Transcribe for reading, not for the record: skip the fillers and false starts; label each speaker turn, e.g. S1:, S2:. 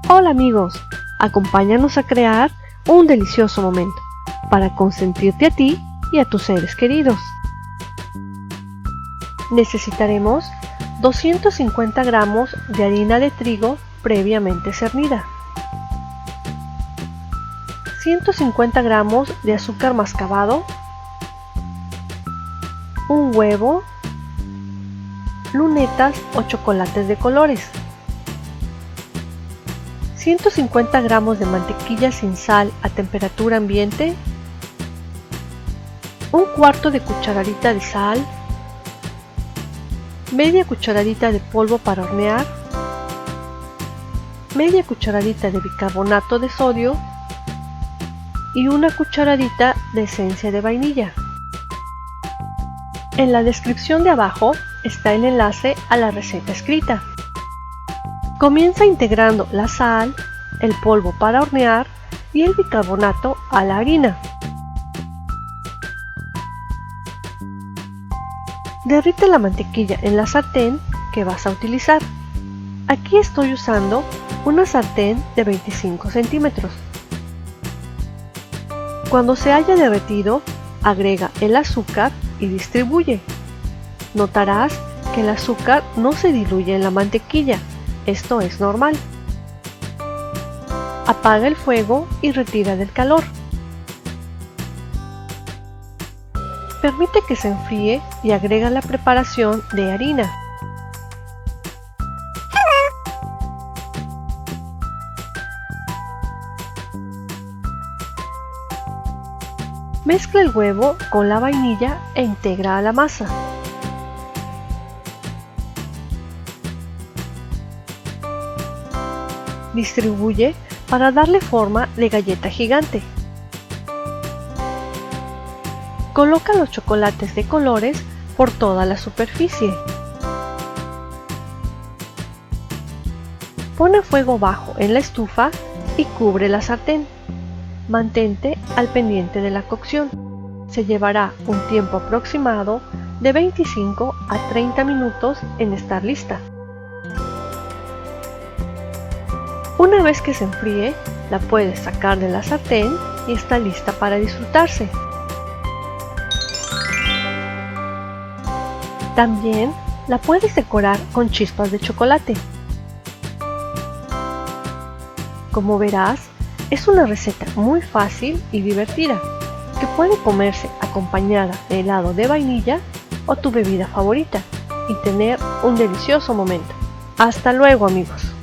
S1: Hola amigos, acompáñanos a crear un delicioso momento para consentirte a ti y a tus seres queridos. Necesitaremos 250 gramos de harina de trigo previamente cernida, 150 gramos de azúcar mascabado, un huevo, lunetas o chocolates de colores, 150 gramos de mantequilla sin sal a temperatura ambiente, un cuarto de cucharadita de sal, media cucharadita de polvo para hornear, media cucharadita de bicarbonato de sodio y una cucharadita de esencia de vainilla. En la descripción de abajo está el enlace a la receta escrita. Comienza integrando la sal, el polvo para hornear y el bicarbonato a la harina. Derrite la mantequilla en la sartén que vas a utilizar. Aquí estoy usando una sartén de 25 centímetros. Cuando se haya derretido, agrega el azúcar y distribuye. Notarás que el azúcar no se diluye en la mantequilla. Esto es normal. Apaga el fuego y retira del calor. Permite que se enfríe y agrega la preparación de harina. Mezcla el huevo con la vainilla e integra a la masa. Distribuye para darle forma de galleta gigante. Coloca los chocolates de colores por toda la superficie. Pon a fuego bajo en la estufa y cubre la sartén. Mantente al pendiente de la cocción. Se llevará un tiempo aproximado de 25 a 30 minutos en estar lista. Una vez que se enfríe, la puedes sacar de la sartén y está lista para disfrutarse. También la puedes decorar con chispas de chocolate. Como verás, es una receta muy fácil y divertida que puede comerse acompañada de helado de vainilla o tu bebida favorita y tener un delicioso momento. ¡Hasta luego, amigos!